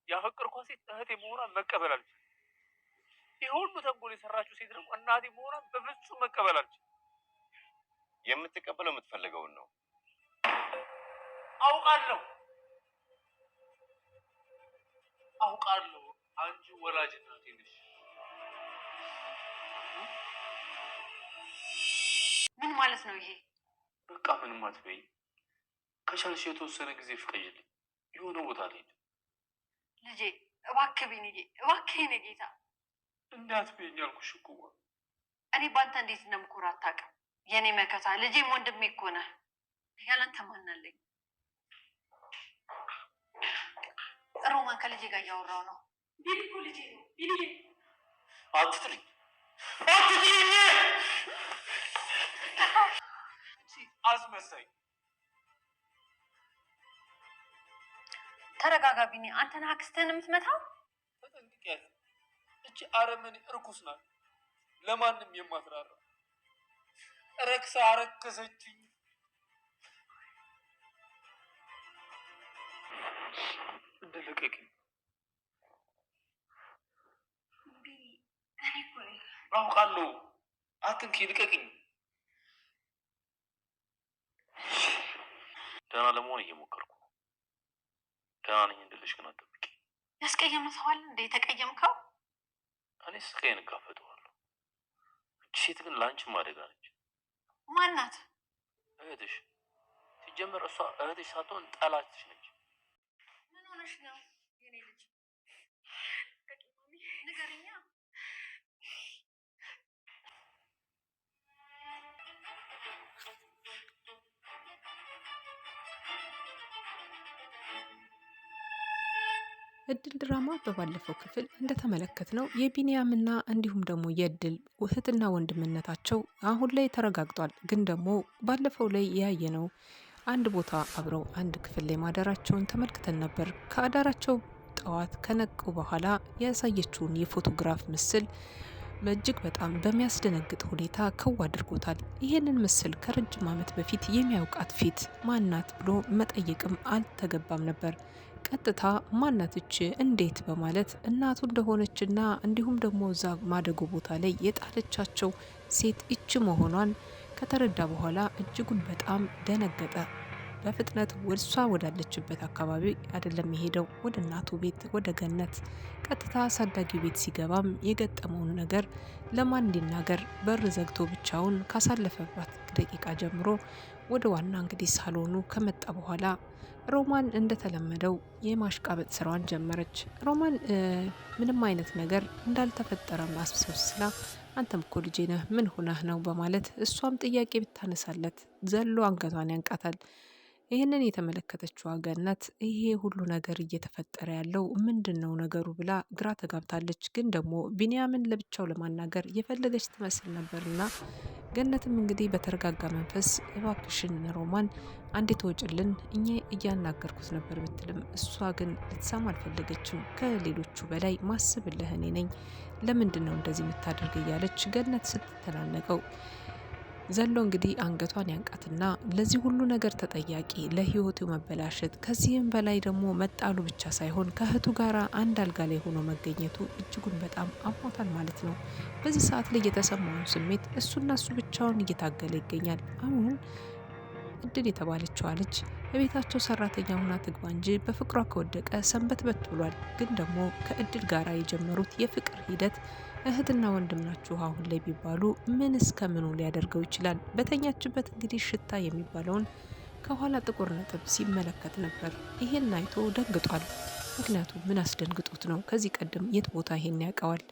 ያፈቀርኳት ሴት እህቴ መሆኗን መቀበል አልችልም። ይህ ሁሉ ተንኮል የሰራችው ሴት ደግሞ እናቴ መሆኗን በፍጹም መቀበል አልችልም። የምትቀበለው የምትፈልገውን ነው። አውቃለሁ አንቺ ወላጅ እናቴ ነሽ። ምን ማለት ነው ይሄ? በቃ ምንም አትበይ። ከቻልሽ የተወሰነ ጊዜ ፍቀጅልኝ፣ የሆነ ቦታ ልሄድ። ልጄ እባክህ ቢኒዬ፣ እባክህ የኔ ጌታ እንዳትበይኝ አልኩሽ እኮ። እኔ ባንተ እንዴት እንደምኮራ አታውቅም። የኔ መከታ ልጄም ወንድሜ እኮ ነህ። ያላንተ ማን አለኝ? ሮማን ከልጄ ጋር እያወራው ነው። ቢኒ እኮ ልጄ ነው። ቢኒዬ አትጥሪኝ። አስመሳይ። ተረጋጋ ቢኒ። አንተ ነህ አክስትህን የምትመታው? ተጠንቅቂያት። እቺ አረመኔ እርኩስ ናት፣ ለማንም የማትራራ ረክሳ አረከሰችኝ። ልቀቂኝ። አውቃለሁ። አትንኪ፣ ልቀቂኝ። ደህና ለመሆን እየሞከርኩ ነው። ደህና ነኝ እንድልሽ ግን አትጠብቂ። ያስቀየመ ሰው አለ እንደ የተቀየምከው? እኔ ስቃዬን እጋፈጠዋለሁ። እቺ ሴት ግን ለአንቺም አደጋ ነች። ማናት? እህትሽ። ሲጀመር እሷ እህትሽ ሳትሆን ጠላትሽ ነች። ምን ሆነሽ ነው የኔ ልጅ? ንገሪኛ። እድል ድራማ በባለፈው ክፍል እንደተመለከትነው የቢንያምና እንዲሁም ደግሞ የእድል እህትና ወንድምነታቸው አሁን ላይ ተረጋግጧል። ግን ደግሞ ባለፈው ላይ ያየነው አንድ ቦታ አብረው አንድ ክፍል ላይ ማደራቸውን ተመልክተን ነበር። ከአዳራቸው ጠዋት ከነቁ በኋላ ያሳየችውን የፎቶግራፍ ምስል እጅግ በጣም በሚያስደነግጥ ሁኔታ ከው አድርጎታል። ይህንን ምስል ከረጅም ዓመት በፊት የሚያውቃት ፊት ማናት ብሎ መጠየቅም አልተገባም ነበር። ቀጥታ ማናትች እንዴት በማለት እናቱ እንደሆነችና እንዲሁም ደግሞ እዛ ማደጎ ቦታ ላይ የጣለቻቸው ሴት እች መሆኗን ከተረዳ በኋላ እጅጉን በጣም ደነገጠ። በፍጥነት ወሷ ወዳለችበት አካባቢ አይደለም የሄደው፣ ወደ እናቱ ቤት ወደ ገነት። ቀጥታ አሳዳጊው ቤት ሲገባም የገጠመውን ነገር ለማን እንዲናገር በር ዘግቶ ብቻውን ካሳለፈባት ደቂቃ ጀምሮ ወደ ዋና እንግዲህ ሳሎኑ ከመጣ በኋላ ሮማን እንደተለመደው የማሽቃበጥ ስራዋን ጀመረች። ሮማን ምንም አይነት ነገር እንዳልተፈጠረ ማስመሰላ አንተም እኮ ልጄ ነህ ምን ሆነህ ነው በማለት እሷም ጥያቄ ብታነሳለት ዘሎ አንገቷን ያንቃታል። ይህንን የተመለከተችው ገነት ይሄ ሁሉ ነገር እየተፈጠረ ያለው ምንድን ነው ነገሩ ብላ ግራ ተጋብታለች። ግን ደግሞ ቢንያምን ለብቻው ለማናገር የፈለገች ትመስል ነበርና ገነትም እንግዲህ በተረጋጋ መንፈስ እባክሽን ሮማን አንዴ ተወጭልን እኛ እያናገርኩት ነበር ብትልም እሷ ግን ልትሰማ አልፈለገችም። ከሌሎቹ በላይ ማስብልህ እኔ ነኝ፣ ለምንድን ነው እንደዚህ የምታደርግ እያለች ገነት ስትተናነቀው ዘሎ እንግዲህ አንገቷን ያንቃትና ለዚህ ሁሉ ነገር ተጠያቂ ለህይወቱ መበላሸት ከዚህም በላይ ደግሞ መጣሉ ብቻ ሳይሆን ከእህቱ ጋር አንድ አልጋ ላይ ሆኖ መገኘቱ እጅጉን በጣም አሞታል ማለት ነው። በዚህ ሰዓት ላይ የተሰማውን ስሜት እሱና እሱ ብቻውን እየታገለ ይገኛል። አሁን እድል የተባለችዋ ልጅ የቤታቸው ሰራተኛ ሆና ትግባ እንጂ በፍቅሯ ከወደቀ ሰንበት በት ብሏል። ግን ደግሞ ከእድል ጋር የጀመሩት የፍቅር ሂደት እህትና ወንድም ናችሁ አሁን ላይ ቢባሉ ምን እስከምኑ ሊያደርገው ይችላል? በተኛችበት እንግዲህ ሽታ የሚባለውን ከኋላ ጥቁር ነጥብ ሲመለከት ነበር። ይሄን አይቶ ደንግጧል። ምክንያቱም ምን አስደንግጦት ነው? ከዚህ ቀደም የት ቦታ ይሄን ያውቀዋል?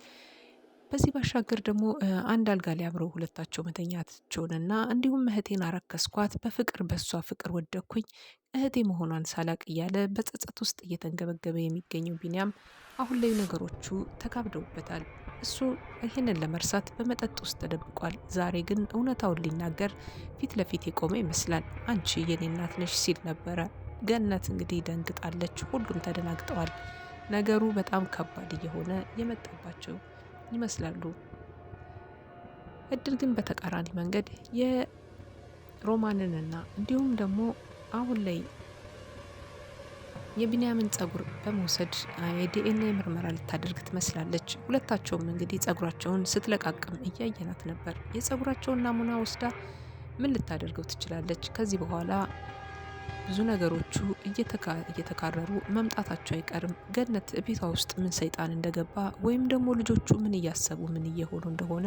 በዚህ ባሻገር ደግሞ አንድ አልጋ ላይ አብረው ሁለታቸው መተኛታቸውንና እንዲሁም እህቴን አረከስኳት፣ በፍቅር በሷ ፍቅር ወደኩኝ፣ እህቴ መሆኗን ሳላቅ እያለ በጸጸት ውስጥ እየተንገበገበ የሚገኘው ቢንያም አሁን ላይ ነገሮቹ ተካብደውበታል። እሱ ይህንን ለመርሳት በመጠጥ ውስጥ ተደብቋል። ዛሬ ግን እውነታውን ሊናገር ፊት ለፊት የቆመ ይመስላል። አንቺ የኔ እናት ነሽ ሲል ነበረ። ገነት እንግዲህ ደንግጣለች። ሁሉም ተደናግጠዋል። ነገሩ በጣም ከባድ እየሆነ የመጣባቸው ይመስላሉ። እድል ግን በተቃራኒ መንገድ የሮማንንና እንዲሁም ደግሞ አሁን ላይ የቢንያምን ጸጉር በመውሰድ የዲኤንኤ ምርመራ ልታደርግ ትመስላለች። ሁለታቸውም እንግዲህ ጸጉራቸውን ስትለቃቅም እያየናት ነበር። የጸጉራቸውን ናሙና ወስዳ ምን ልታደርገው ትችላለች? ከዚህ በኋላ ብዙ ነገሮቹ እየተካረሩ መምጣታቸው አይቀርም። ገነት ቤቷ ውስጥ ምን ሰይጣን እንደገባ ወይም ደግሞ ልጆቹ ምን እያሰቡ ምን እየሆኑ እንደሆነ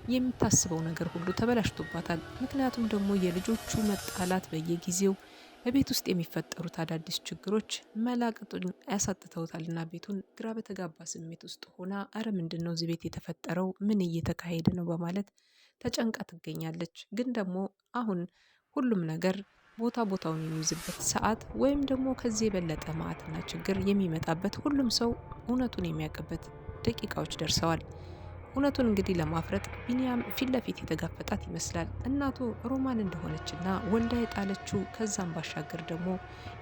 የምታስበው ነገር ሁሉ ተበላሽቶባታል። ምክንያቱም ደግሞ የልጆቹ መጣላት በየጊዜው በቤት ውስጥ የሚፈጠሩት አዳዲስ ችግሮች መላቅጡን ያሳጥተውታልና ቤቱን ግራ በተጋባ ስሜት ውስጥ ሆና አረ ምንድን ነው እዚህ ቤት የተፈጠረው? ምን እየተካሄደ ነው? በማለት ተጨንቃ ትገኛለች። ግን ደግሞ አሁን ሁሉም ነገር ቦታውን የሚይዝበት ሰዓት ወይም ደግሞ ከዚህ የበለጠ መዓትና ችግር የሚመጣበት ሁሉም ሰው እውነቱን የሚያውቅበት ደቂቃዎች ደርሰዋል። እውነቱን እንግዲህ ለማፍረጥ ቢንያም ፊት ለፊት የተጋፈጣት ይመስላል። እናቱ ሮማን እንደሆነችና ወልዳ የጣለችው ከዛም ባሻገር ደግሞ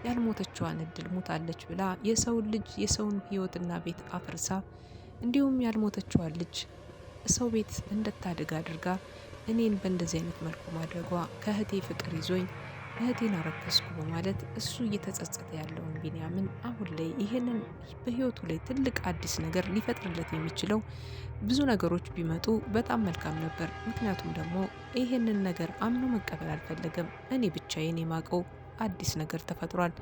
ያልሞተችዋን እድል ሞታለች ብላ የሰውን ልጅ የሰውን ሕይወትና ቤት አፍርሳ እንዲሁም ያልሞተችዋን ልጅ ሰው ቤት እንድታድግ አድርጋ እኔን በእንደዚህ አይነት መልኩ ማድረጓ ከእህቴ ፍቅር ይዞኝ እህቴን አረከስኩ በማለት እሱ እየተጸጸተ ያለውን ቢንያምን አሁን ላይ ይሄንን በህይወቱ ላይ ትልቅ አዲስ ነገር ሊፈጥርለት የሚችለው ብዙ ነገሮች ቢመጡ በጣም መልካም ነበር። ምክንያቱም ደግሞ ይሄንን ነገር አምኖ መቀበል አልፈለገም። እኔ ብቻዬን የማቀው አዲስ ነገር ተፈጥሯል፣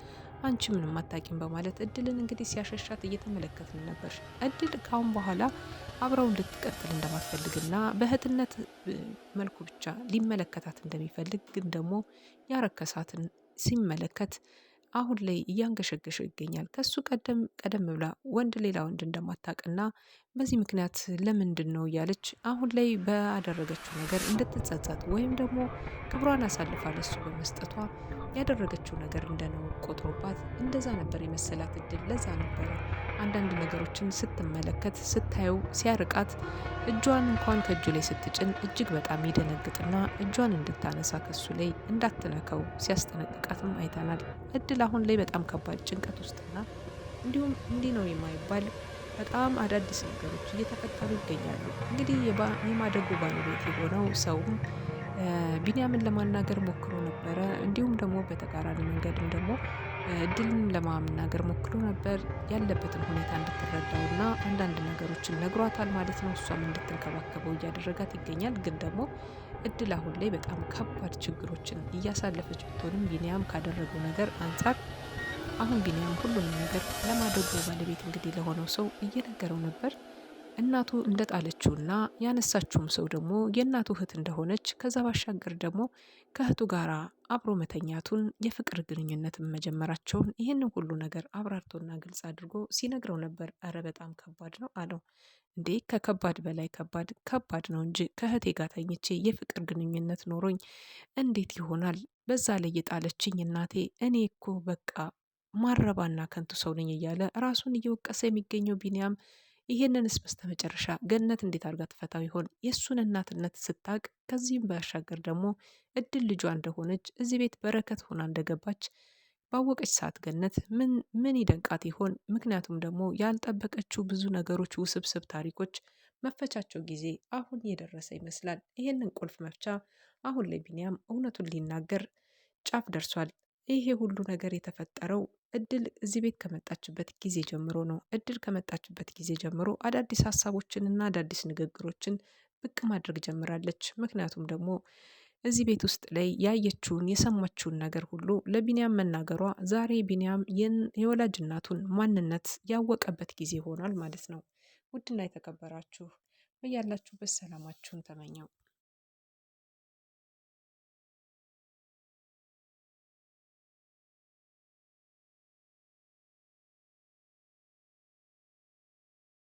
አንቺ ምንም አታውቂም በማለት እድልን እንግዲህ ሲያሸሻት እየተመለከትን ነበር። እድል ካሁን በኋላ አብረው እንድትቀጥል እንደማትፈልግና በእህትነት መልኩ ብቻ ሊመለከታት እንደሚፈልግ ግን ደግሞ ያረከሳትን ሲመለከት አሁን ላይ እያንገሸገሸው ይገኛል። ከሱ ቀደም ብላ ሌላ ወንድ እንደማታውቅና በዚህ ምክንያት ለምንድን ነው እያለች አሁን ላይ ባደረገችው ነገር እንድትጸጸት ወይም ደግሞ ክብሯን አሳልፋ ለሱ በመስጠቷ ያደረገችው ነገር እንደነው ቆጥሮባት እንደዛ ነበር የመሰላት እድል። ለዛ ነበረ አንዳንድ ነገሮችን ስትመለከት ስታየው ሲያርቃት እጇን እንኳን ከእጁ ላይ ስትጭን እጅግ በጣም ይደነግጥና እጇን እንድታነሳ ከሱ ላይ እንዳትነካው ሲያስጠነቅቃትም አይተናል። እድል አሁን ላይ በጣም ከባድ ጭንቀት ውስጥና እንዲሁም እንዲህ ነው የማይባል በጣም አዳዲስ ነገሮች እየተፈጠሩ ይገኛሉ። እንግዲህ የማደጎ ባለቤት የሆነው ሰውም ቢንያምን ለማናገር ሞክሮ ነበረ። እንዲሁም ደግሞ በተቃራኒ መንገድም ደግሞ እድልን ለማናገር ሞክሮ ነበር። ያለበትን ሁኔታ እንድትረዳውና አንዳንድ ነገሮችን ነግሯታል ማለት ነው። እሷም እንድትንከባከበው እያደረጋት ይገኛል። ግን ደግሞ እድል አሁን ላይ በጣም ከባድ ችግሮችን እያሳለፈች ብትሆንም ቢንያም ካደረገው ነገር አንጻር አሁን ቢንያም ሁሉንም ነገር ለማደጎ ባለቤት እንግዲህ ለሆነው ሰው እየነገረው ነበር። እናቱ እንደጣለችውና ያነሳችውም ሰው ደግሞ የእናቱ እህት እንደሆነች ከዛ ባሻገር ደግሞ ከእህቱ ጋር አብሮ መተኛቱን የፍቅር ግንኙነትን መጀመራቸውን ይህንን ሁሉ ነገር አብራርቶና ግልጽ አድርጎ ሲነግረው ነበር። እረ በጣም ከባድ ነው አለው። እንዴ ከከባድ በላይ ከባድ ነው እንጂ ከእህቴ ጋር ተኝቼ የፍቅር ግንኙነት ኖሮኝ እንዴት ይሆናል? በዛ ላይ የጣለችኝ እናቴ እኔ እኮ በቃ ማረባና ከንቱ ሰው ነኝ እያለ ራሱን እየወቀሰ የሚገኘው ቢንያም ይሄንንስ በስተመጨረሻ ገነት እንዴት አድርጋ ትፈታው ይሆን? የእሱን እናትነት ስታቅ ከዚህም ባሻገር ደግሞ እድል ልጇ እንደሆነች እዚህ ቤት በረከት ሆና እንደገባች ባወቀች ሰዓት ገነት ምን ይደንቃት ይሆን? ምክንያቱም ደግሞ ያልጠበቀችው ብዙ ነገሮች፣ ውስብስብ ታሪኮች መፈቻቸው ጊዜ አሁን የደረሰ ይመስላል። ይሄንን ቁልፍ መፍቻ አሁን ላይ ቢንያም እውነቱን ሊናገር ጫፍ ደርሷል። ይሄ ሁሉ ነገር የተፈጠረው እድል እዚህ ቤት ከመጣችበት ጊዜ ጀምሮ ነው። እድል ከመጣችበት ጊዜ ጀምሮ አዳዲስ ሀሳቦችንና አዳዲስ ንግግሮችን ብቅ ማድረግ ጀምራለች። ምክንያቱም ደግሞ እዚህ ቤት ውስጥ ላይ ያየችውን የሰማችውን ነገር ሁሉ ለቢንያም መናገሯ ዛሬ ቢንያም የወላጅ እናቱን ማንነት ያወቀበት ጊዜ ሆኗል ማለት ነው። ውድና የተከበራችሁ በያላችሁበት ሰላማችሁን ተመኘው።